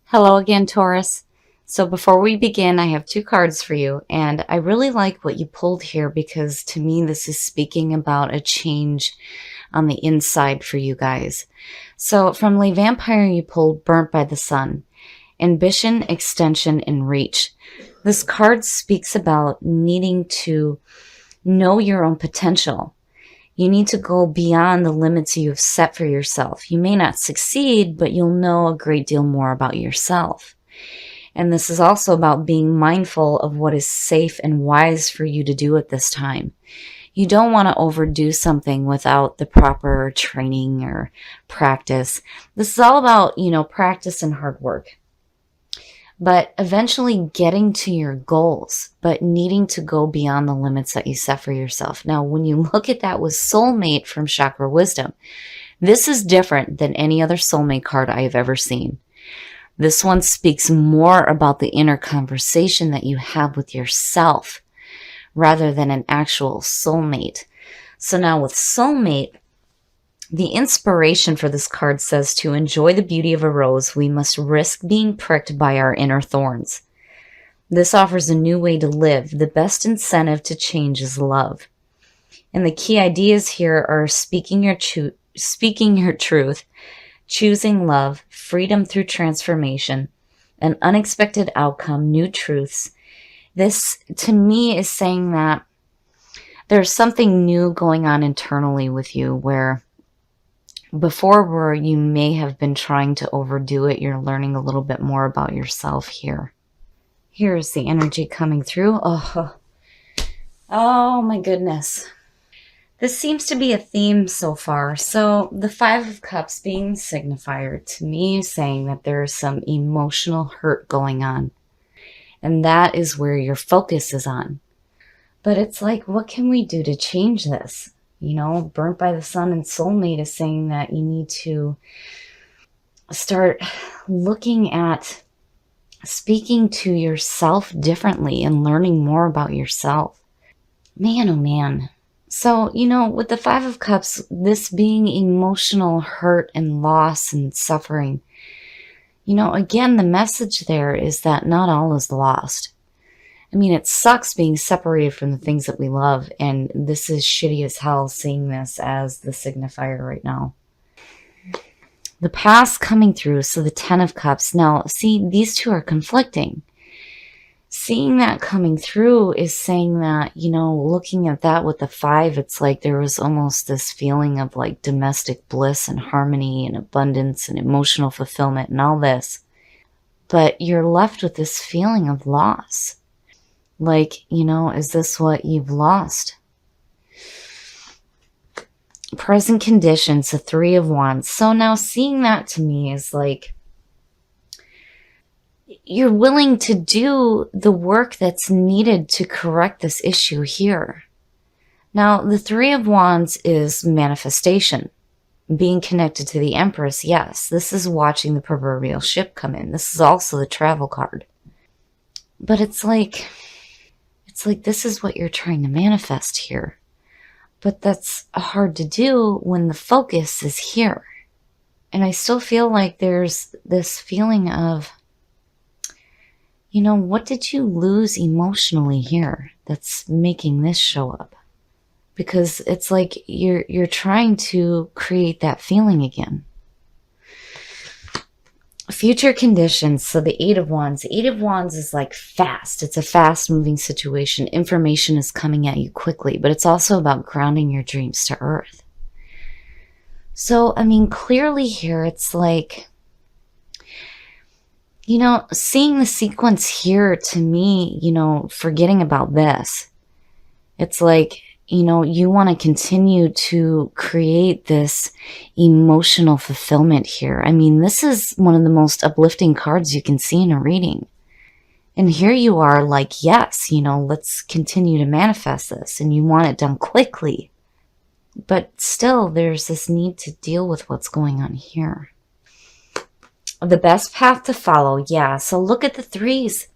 Hello again, Taurus. So before we begin, I have two cards for you, and I really like what you pulled here because to me this is speaking about a change on the inside for you guys. So from Le Vampire, you pulled Burnt by the Sun, Ambition, Extension, and Reach. This card speaks about needing to know your own potential. You need to go beyond the limits you have set for yourself. You may not succeed, but you'll know a great deal more about yourself. And this is also about being mindful of what is safe and wise for you to do at this time. You don't want to overdo something without the proper training or practice. This is all about, practice and hard work. But eventually getting to your goals, but needing to go beyond the limits that you set for yourself. Now, when you look at that with Soulmate from Chakra Wisdom, this is different than any other soulmate card I have ever seen. This one speaks more about the inner conversation that you have with yourself rather than an actual soulmate. So now with soulmate, the inspiration for this card says to enjoy the beauty of a rose, we must risk being pricked by our inner thorns. This offers a new way to live. The best incentive to change is love. And the key ideas here are speaking your truth, choosing love, freedom through transformation, an unexpected outcome, new truths. This, to me, is saying that there's something new going on internally with you where before where you may have been trying to overdo it, you're learning a little bit more about yourself here. Here's the energy coming through. Oh my goodness. This seems to be a theme so far. So the Five of Cups being signifier to me is saying that there's some emotional hurt going on. And that is where your focus is on. But it's like, what can we do to change this? Burnt by the Sun and Soulmate is saying that you need to start looking at speaking to yourself differently and learning more about yourself. Man, oh man. So, with the Five of Cups, this being emotional hurt and loss and suffering, again, the message there is that not all is lost. I mean, it sucks being separated from the things that we love, and this is shitty as hell seeing this as the signifier right now. The past coming through, so the Ten of Cups. Now, see, these two are conflicting. Seeing that coming through is saying that, looking at that with the Five, it's like there was almost this feeling of like domestic bliss and harmony and abundance and emotional fulfillment and all this. But you're left with this feeling of loss. Like, is this what you've lost? Present conditions, the Three of Wands. So now seeing that to me is like, you're willing to do the work that's needed to correct this issue here. Now, the Three of Wands is manifestation. Being connected to the Empress, yes. This is watching the proverbial ship come in. This is also the travel card. But it's like this is what you're trying to manifest here. But that's hard to do when the focus is here. And I still feel like there's this feeling of, what did you lose emotionally here that's making this show up? Because it's like you're trying to create that feeling again. Future conditions, so the Eight of Wands. The Eight of Wands is like fast. It's a fast-moving situation. Information is coming at you quickly, but it's also about grounding your dreams to earth. So, clearly here, it's like, seeing the sequence here to me, forgetting about this. It's like, you want to continue to create this emotional fulfillment here. This is one of the most uplifting cards you can see in a reading. And here you are like, yes, let's continue to manifest this. And you want it done quickly. But still, there's this need to deal with what's going on here. The best path to follow, yeah. So look at the threes.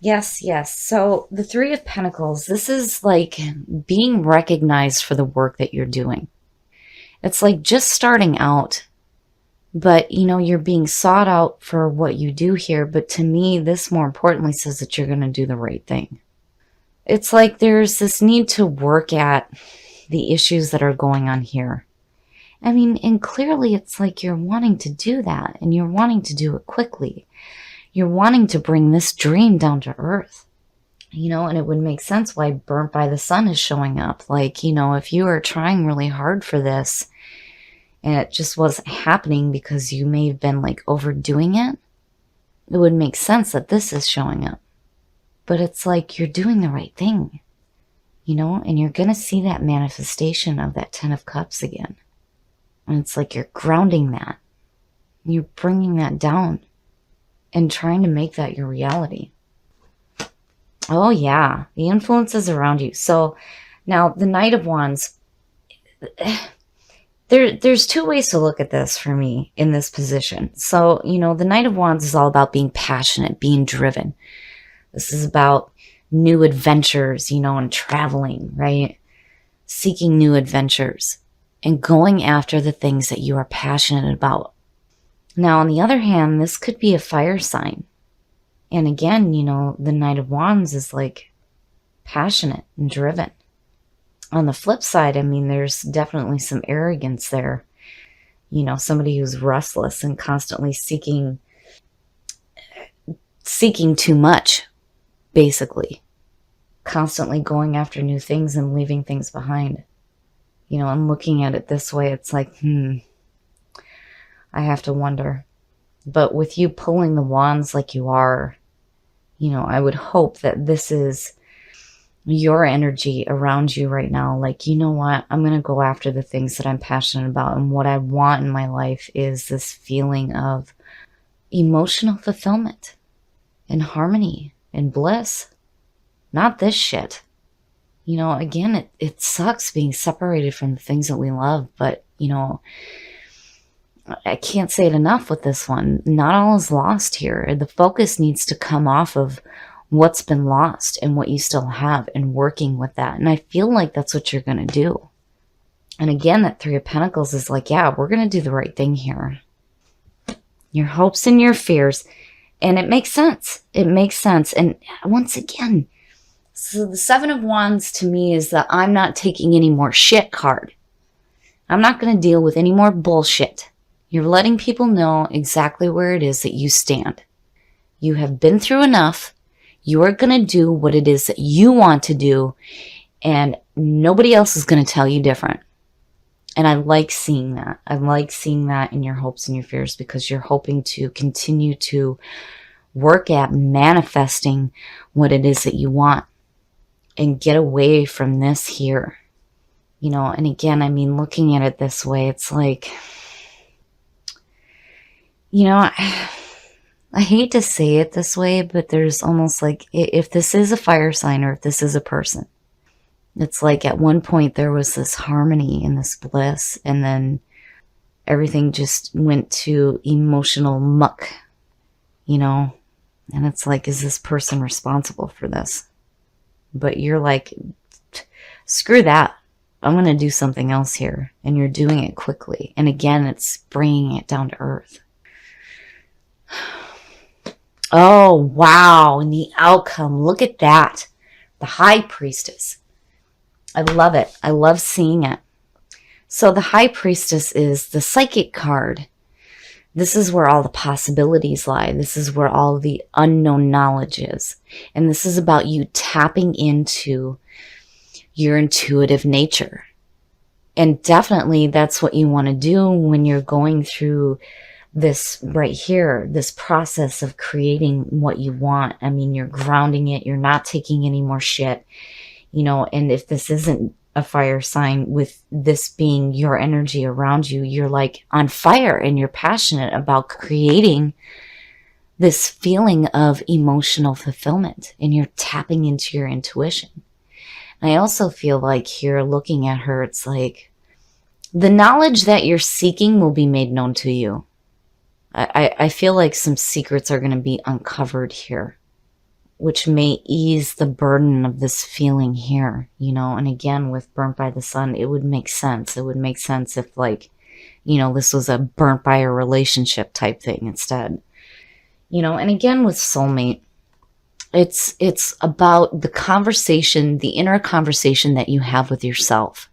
Yes. So the Three of Pentacles, this is like being recognized for the work that you're doing. It's like just starting out, But, you're being sought out for what you do here. But to me, this more importantly says that you're going to do the right thing. It's like there's this need to work at the issues that are going on here. I mean, and clearly it's like you're wanting to do that, and you're wanting to do it quickly. You're wanting to bring this dream down to earth. And it would make sense why Burnt by the Sun is showing up. Like, if you are trying really hard for this and it just wasn't happening because you may have been like overdoing it, it would make sense that this is showing up. But it's like you're doing the right thing, and you're going to see that manifestation of that 10 of Cups again. And it's like you're grounding that. You're bringing that down and trying to make that your reality. Oh, yeah. The influences around you. So now the Knight of Wands, there's two ways to look at this for me in this position. So, the Knight of Wands is all about being passionate, being driven. This is about new adventures, and traveling, right? Seeking new adventures and going after the things that you are passionate about. Now, on the other hand, this could be a fire sign. And again, the Knight of Wands is like passionate and driven. On the flip side, I mean, there's definitely some arrogance there. Somebody who's restless and constantly seeking too much, basically. Constantly going after new things and leaving things behind. I'm looking at it this way. It's like, I have to wonder. But with you pulling the wands like you are, I would hope that this is your energy around you right now. Like, you know what? I'm going to go after the things that I'm passionate about. And what I want in my life is this feeling of emotional fulfillment and harmony and bliss. Not this shit. Again, it sucks being separated from the things that we love. But, I can't say it enough with this one. Not all is lost here. The focus needs to come off of what's been lost and what you still have and working with that. And I feel like that's what you're going to do. And again, that Three of Pentacles is like, yeah, we're going to do the right thing here. Your hopes and your fears. And it makes sense. It makes sense. And once again, so the Seven of Wands to me is that I'm not taking any more shit card. I'm not going to deal with any more bullshit. You're letting people know exactly where it is that you stand. You have been through enough. You are going to do what it is that you want to do, and nobody else is going to tell you different. And I like seeing that. I like seeing that in your hopes and your fears, because you're hoping to continue to work at manifesting what it is that you want and get away from this here. And again, I mean, looking at it this way, it's like, I hate to say it this way, but there's almost like, if this is a fire sign or if this is a person, it's like at one point there was this harmony and this bliss, and then everything just went to emotional muck, and it's like, is this person responsible for this? But you're like, screw that. I'm going to do something else here. And you're doing it quickly. And again, it's bringing it down to earth. Oh, wow. And the outcome. Look at that. The High Priestess. I love it. I love seeing it. So the High Priestess is the psychic card. This is where all the possibilities lie. This is where all the unknown knowledge is. And this is about you tapping into your intuitive nature. And definitely that's what you want to do when you're going through this right here, this process of creating what you want. I mean, you're grounding it. You're not taking any more shit, and if this isn't a fire sign, with this being your energy around you, you're like on fire and you're passionate about creating this feeling of emotional fulfillment, and you're tapping into your intuition. And I also feel like here, looking at her, it's like the knowledge that you're seeking will be made known to you. I feel like some secrets are going to be uncovered here, which may ease the burden of this feeling here, and again, with Burnt by the Sun, it would make sense. It would make sense if, like, this was a burnt by a relationship type thing instead. And again with soulmate, it's about the conversation, the inner conversation that you have with yourself,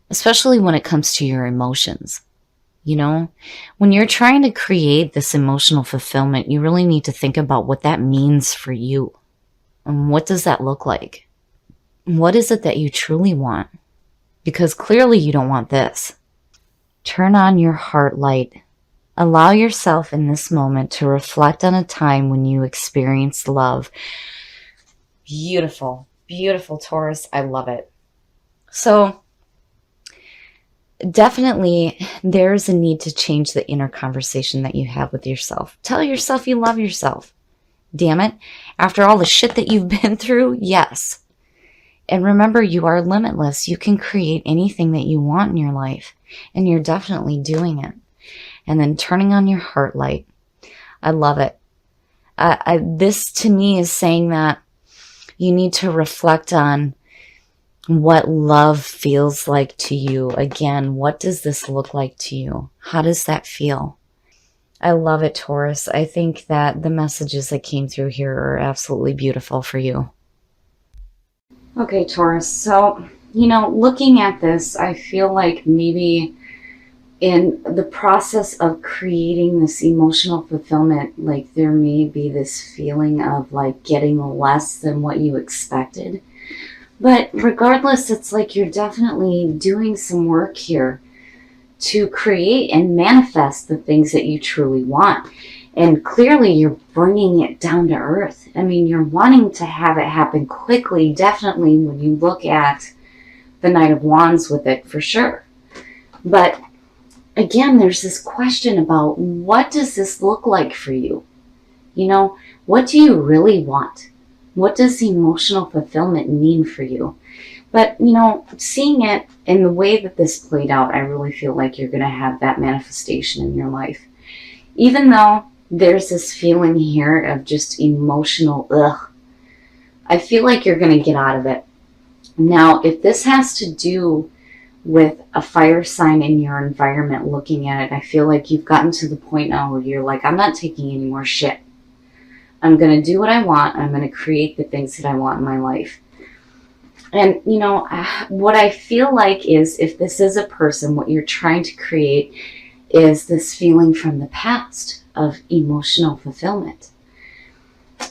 especially when it comes to your emotions. When you're trying to create this emotional fulfillment, you really need to think about what that means for you. And what does that look like? What is it that you truly want? Because clearly you don't want this. Turn on your heart light. Allow yourself in this moment to reflect on a time when you experienced love. Beautiful, beautiful, Taurus. I love it. So definitely there's a need to change the inner conversation that you have with yourself. Tell yourself you love yourself. Damn it. After all the shit that you've been through, yes. And remember, you are limitless. You can create anything that you want in your life. And you're definitely doing it. And then turning on your heart light. I love it. This to me is saying that you need to reflect on what love feels like to you. Again, what does this look like to you? How does that feel? I love it, Taurus. I think that the messages that came through here are absolutely beautiful for you. Okay, Taurus. So, looking at this, I feel like maybe in the process of creating this emotional fulfillment, like there may be this feeling of like getting less than what you expected. But regardless, it's like you're definitely doing some work here to create and manifest the things that you truly want. And clearly you're bringing it down to earth. I mean, you're wanting to have it happen quickly, definitely when you look at the Knight of Wands with it, for sure. But again, there's this question about what does this look like for you? What do you really want? What does emotional fulfillment mean for you? But, seeing it in the way that this played out, I really feel like you're going to have that manifestation in your life. Even though there's this feeling here of just emotional, I feel like you're going to get out of it. Now, if this has to do with a fire sign in your environment looking at it, I feel like you've gotten to the point now where you're like, I'm not taking any more shit. I'm going to do what I want. I'm going to create the things that I want in my life. And, what I feel like is if this is a person, what you're trying to create is this feeling from the past of emotional fulfillment.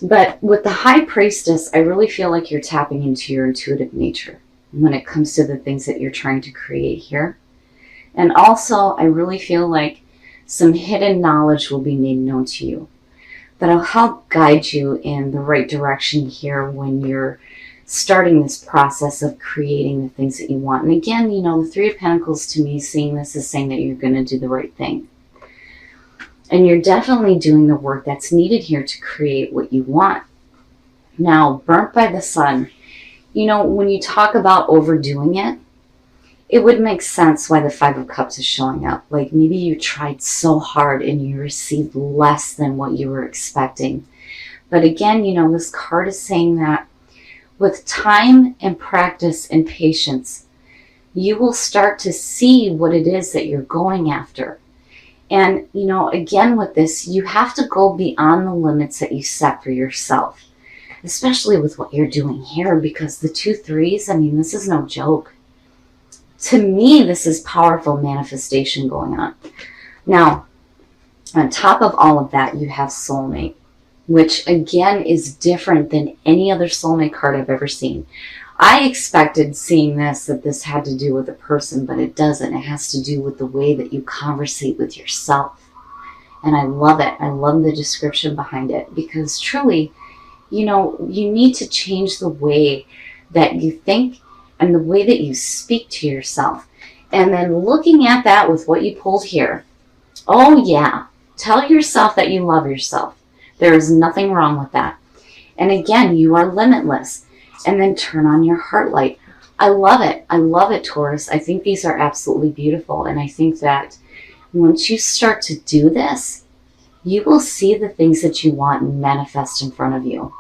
But with the High Priestess, I really feel like you're tapping into your intuitive nature when it comes to the things that you're trying to create here. And also, I really feel like some hidden knowledge will be made known to you that'll help guide you in the right direction here when you're starting this process of creating the things that you want. And again, the Three of Pentacles to me, seeing this is saying that you're going to do the right thing. And you're definitely doing the work that's needed here to create what you want. Now, burnt by the sun, when you talk about overdoing it, it would make sense why the Five of Cups is showing up. Like maybe you tried so hard and you received less than what you were expecting. But again, this card is saying that with time and practice and patience, you will start to see what it is that you're going after. And, again with this, you have to go beyond the limits that you set for yourself, especially with what you're doing here, because the 2 3s, this is no joke. To me, this is powerful manifestation going on. Now, on top of all of that, you have soulmate, which again is different than any other soulmate card I've ever seen. I expected seeing this, that this had to do with a person, but it doesn't. It has to do with the way that you conversate with yourself. And I love it. I love the description behind it because truly, you need to change the way that you think and the way that you speak to yourself. And then looking at that with what you pulled here, oh yeah, tell yourself that you love yourself. There is nothing wrong with that. And again, you are limitless. And then turn on your heart light. I love it. I love it, Taurus. I think these are absolutely beautiful. And I think that once you start to do this, you will see the things that you want manifest in front of you.